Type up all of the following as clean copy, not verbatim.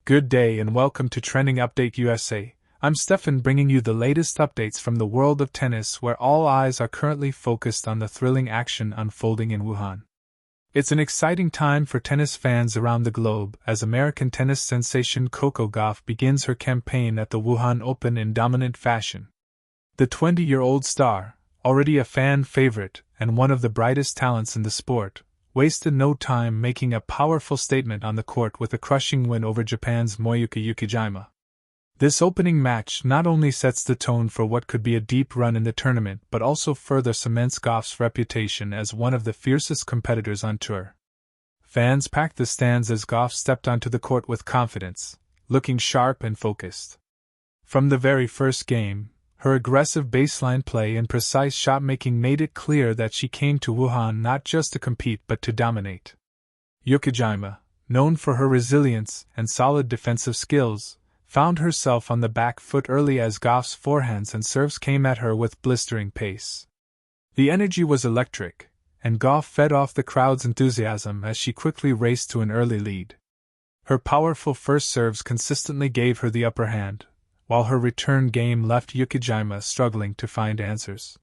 Good day and welcome to Trending Update USA. I'm Stefan, bringing you the latest updates from the world of tennis, where all eyes are currently focused on the thrilling action unfolding in Wuhan. It's an exciting time for tennis fans around the globe as American tennis sensation Coco Gauff begins her campaign at the Wuhan Open in dominant fashion. The 20-year-old star, already a fan favorite and one of the brightest talents in the sport, wasted no time making a powerful statement on the court with a crushing win over Japan's Moyuka Uchijima. This opening match not only sets the tone for what could be a deep run in the tournament but also further cements Gauff's reputation as one of the fiercest competitors on tour. Fans packed the stands as Gauff stepped onto the court with confidence, looking sharp and focused. From the very first game, her aggressive baseline play and precise shot-making made it clear that she came to Wuhan not just to compete but to dominate. Uchijima, known for her resilience and solid defensive skills, found herself on the back foot early as Gauff's forehands and serves came at her with blistering pace. The energy was electric, and Gauff fed off the crowd's enthusiasm as she quickly raced to an early lead. Her powerful first serves consistently gave her the upper hand, while her return game left Uchijima struggling to find answers.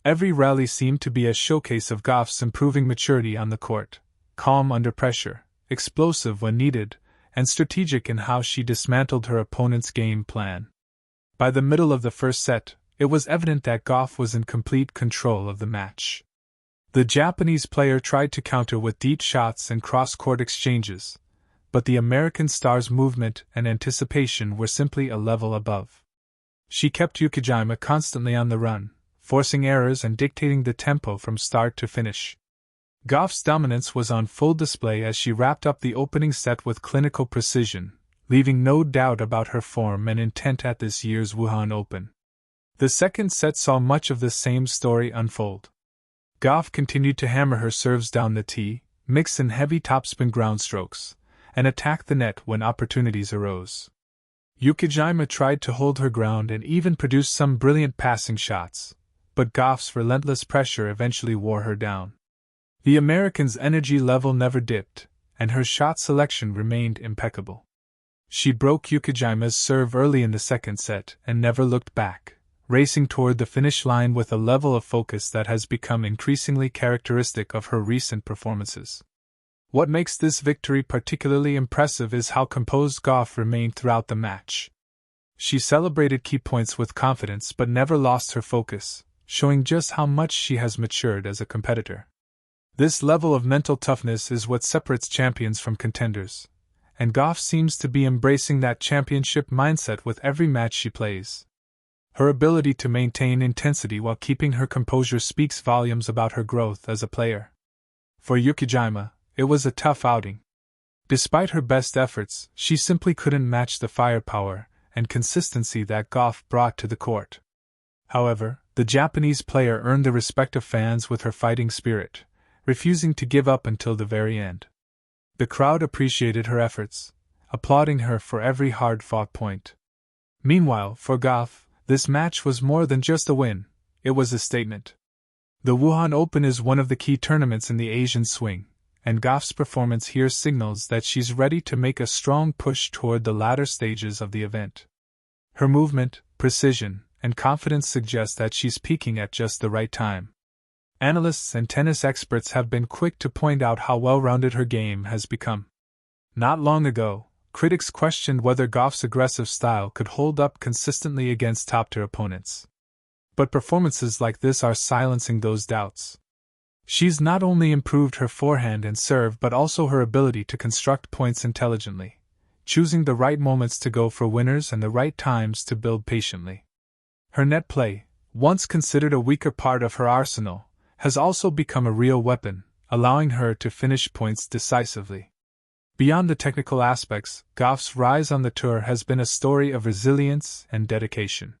Every rally seemed to be a showcase of Gauff's improving maturity on the court, calm under pressure, explosive when needed, and strategic in how she dismantled her opponent's game plan. By the middle of the first set, it was evident that Gauff was in complete control of the match. The Japanese player tried to counter with deep shots and cross-court exchanges, but the American star's movement and anticipation were simply a level above. She kept Uchijima constantly on the run, forcing errors and dictating the tempo from start to finish. Gauff's dominance was on full display as she wrapped up the opening set with clinical precision, leaving no doubt about her form and intent at this year's Wuhan Open. The second set saw much of the same story unfold. Gauff continued to hammer her serves down the tee, mix in heavy topspin ground strokes, and attack the net when opportunities arose. Uchijima tried to hold her ground and even produced some brilliant passing shots, but Gauff's relentless pressure eventually wore her down. The American's energy level never dipped, and her shot selection remained impeccable. She broke Ukijima's serve early in the second set and never looked back, racing toward the finish line with a level of focus that has become increasingly characteristic of her recent performances. What makes this victory particularly impressive is how composed Gauff remained throughout the match. She celebrated key points with confidence but never lost her focus, showing just how much she has matured as a competitor. This level of mental toughness is what separates champions from contenders, and Gauff seems to be embracing that championship mindset with every match she plays. Her ability to maintain intensity while keeping her composure speaks volumes about her growth as a player. For Uchijima, it was a tough outing. Despite her best efforts, she simply couldn't match the firepower and consistency that Gauff brought to the court. However, the Japanese player earned the respect of fans with her fighting spirit, refusing to give up until the very end. The crowd appreciated her efforts, applauding her for every hard-fought point. Meanwhile, for Gauff, this match was more than just a win, it was a statement. The Wuhan Open is one of the key tournaments in the Asian swing, and Gauff's performance here signals that she's ready to make a strong push toward the latter stages of the event. Her movement, precision, and confidence suggest that she's peaking at just the right time. Analysts and tennis experts have been quick to point out how well-rounded her game has become. Not long ago, critics questioned whether Gauff's aggressive style could hold up consistently against top-tier opponents. But performances like this are silencing those doubts. She's not only improved her forehand and serve but also her ability to construct points intelligently, choosing the right moments to go for winners and the right times to build patiently. Her net play, once considered a weaker part of her arsenal, has also become a real weapon, allowing her to finish points decisively. Beyond the technical aspects, Gauff's rise on the tour has been a story of resilience and dedication.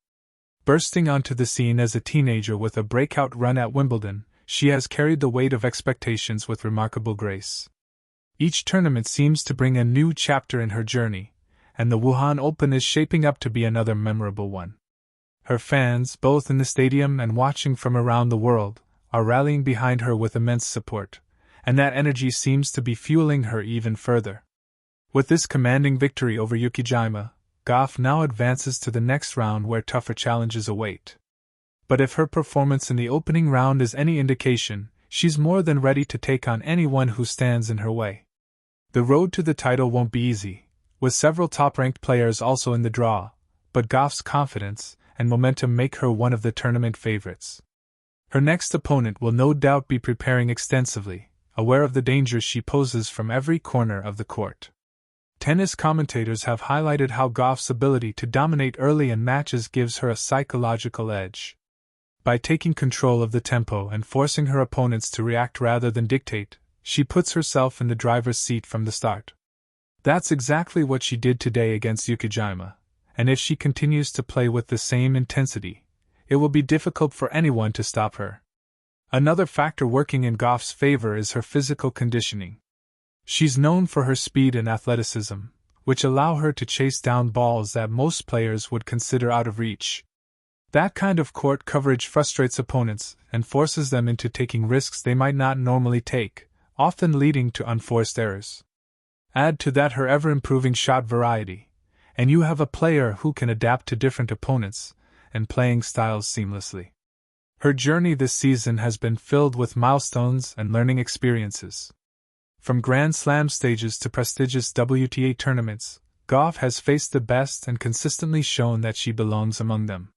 Bursting onto the scene as a teenager with a breakout run at Wimbledon, she has carried the weight of expectations with remarkable grace. Each tournament seems to bring a new chapter in her journey, and the Wuhan Open is shaping up to be another memorable one. Her fans, both in the stadium and watching from around the world, are rallying behind her with immense support, and that energy seems to be fueling her even further. With this commanding victory over Uchijima, Gauff now advances to the next round where tougher challenges await. But if her performance in the opening round is any indication, she's more than ready to take on anyone who stands in her way. The road to the title won't be easy, with several top-ranked players also in the draw, but Gauff's confidence and momentum make her one of the tournament favorites. Her next opponent will no doubt be preparing extensively, aware of the dangers she poses from every corner of the court. Tennis commentators have highlighted how Gauff's ability to dominate early in matches gives her a psychological edge. By taking control of the tempo and forcing her opponents to react rather than dictate, she puts herself in the driver's seat from the start. That's exactly what she did today against Uchijima, and if she continues to play with the same intensity, it will be difficult for anyone to stop her. Another factor working in Gauff's favor is her physical conditioning. She's known for her speed and athleticism, which allow her to chase down balls that most players would consider out of reach. That kind of court coverage frustrates opponents and forces them into taking risks they might not normally take, often leading to unforced errors. Add to that her ever-improving shot variety, and you have a player who can adapt to different opponents and playing styles seamlessly. Her journey this season has been filled with milestones and learning experiences. From Grand Slam stages to prestigious WTA tournaments, Gauff has faced the best and consistently shown that she belongs among them.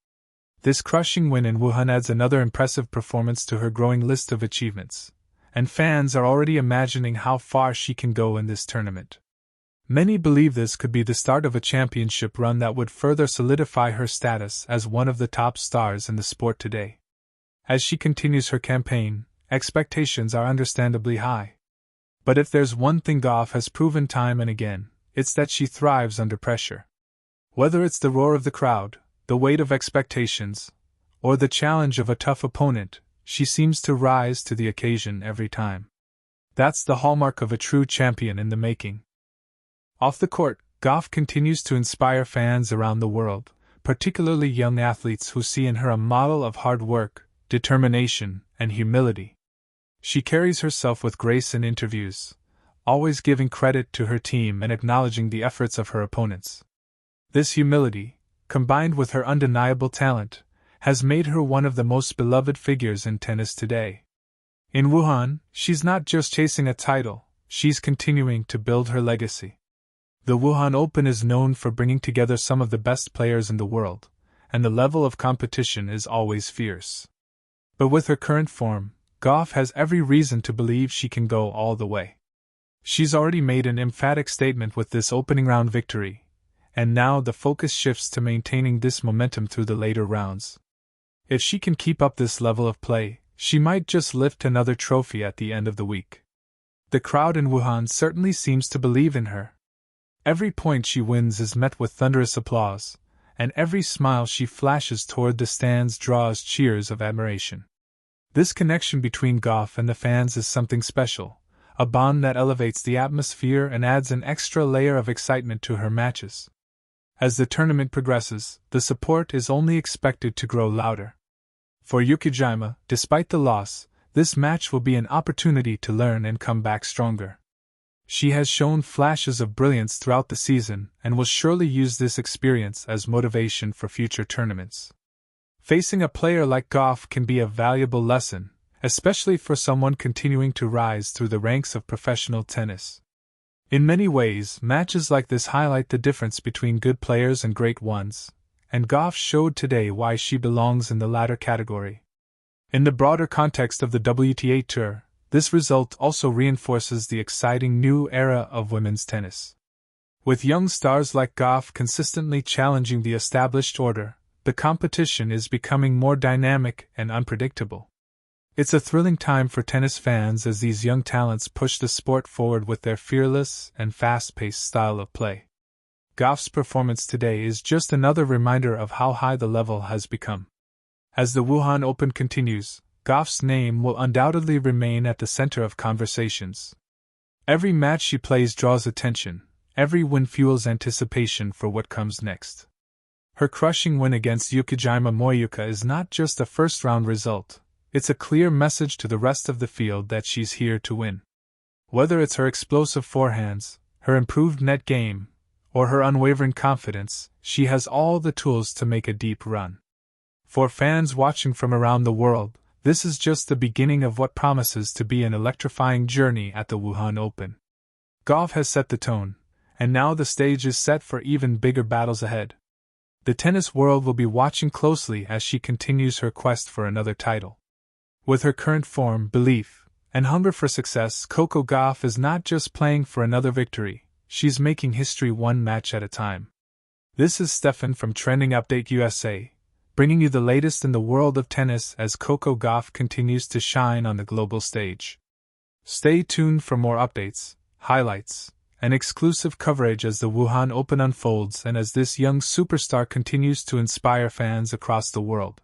This crushing win in Wuhan adds another impressive performance to her growing list of achievements, and fans are already imagining how far she can go in this tournament. Many believe this could be the start of a championship run that would further solidify her status as one of the top stars in the sport today. As she continues her campaign, expectations are understandably high. But if there's one thing Gauff has proven time and again, it's that she thrives under pressure. Whether it's the roar of the crowd, the weight of expectations, or the challenge of a tough opponent, she seems to rise to the occasion every time. That's the hallmark of a true champion in the making. Off the court, Gauff continues to inspire fans around the world, particularly young athletes who see in her a model of hard work, determination, and humility. She carries herself with grace in interviews, always giving credit to her team and acknowledging the efforts of her opponents. This humility, combined with her undeniable talent, has made her one of the most beloved figures in tennis today. In Wuhan, she's not just chasing a title, she's continuing to build her legacy. The Wuhan Open is known for bringing together some of the best players in the world, and the level of competition is always fierce. But with her current form, Gauff has every reason to believe she can go all the way. She's already made an emphatic statement with this opening round victory, and now the focus shifts to maintaining this momentum through the later rounds. If she can keep up this level of play, she might just lift another trophy at the end of the week. The crowd in Wuhan certainly seems to believe in her. Every point she wins is met with thunderous applause, and every smile she flashes toward the stands draws cheers of admiration. This connection between Gauff and the fans is something special, a bond that elevates the atmosphere and adds an extra layer of excitement to her matches. As the tournament progresses, the support is only expected to grow louder. For Uchijima, despite the loss, this match will be an opportunity to learn and come back stronger. She has shown flashes of brilliance throughout the season and will surely use this experience as motivation for future tournaments. Facing a player like Gauff can be a valuable lesson, especially for someone continuing to rise through the ranks of professional tennis. In many ways, matches like this highlight the difference between good players and great ones, and Gauff showed today why she belongs in the latter category. In the broader context of the WTA Tour, this result also reinforces the exciting new era of women's tennis. With young stars like Gauff consistently challenging the established order, the competition is becoming more dynamic and unpredictable. It's a thrilling time for tennis fans as these young talents push the sport forward with their fearless and fast-paced style of play. Gauff's performance today is just another reminder of how high the level has become. As the Wuhan Open continues, Gauff's name will undoubtedly remain at the center of conversations. Every match she plays draws attention, every win fuels anticipation for what comes next. Her crushing win against Uchijima Moyuka is not just a first-round result, it's a clear message to the rest of the field that she's here to win. Whether it's her explosive forehands, her improved net game, or her unwavering confidence, she has all the tools to make a deep run. For fans watching from around the world, this is just the beginning of what promises to be an electrifying journey at the Wuhan Open. Gauff has set the tone, and now the stage is set for even bigger battles ahead. The tennis world will be watching closely as she continues her quest for another title. With her current form, belief, and hunger for success, Coco Gauff is not just playing for another victory, she's making history one match at a time. This is Stefan from Trending Update USA, bringing you the latest in the world of tennis as Coco Gauff continues to shine on the global stage. Stay tuned for more updates, highlights, and exclusive coverage as the Wuhan Open unfolds and as this young superstar continues to inspire fans across the world.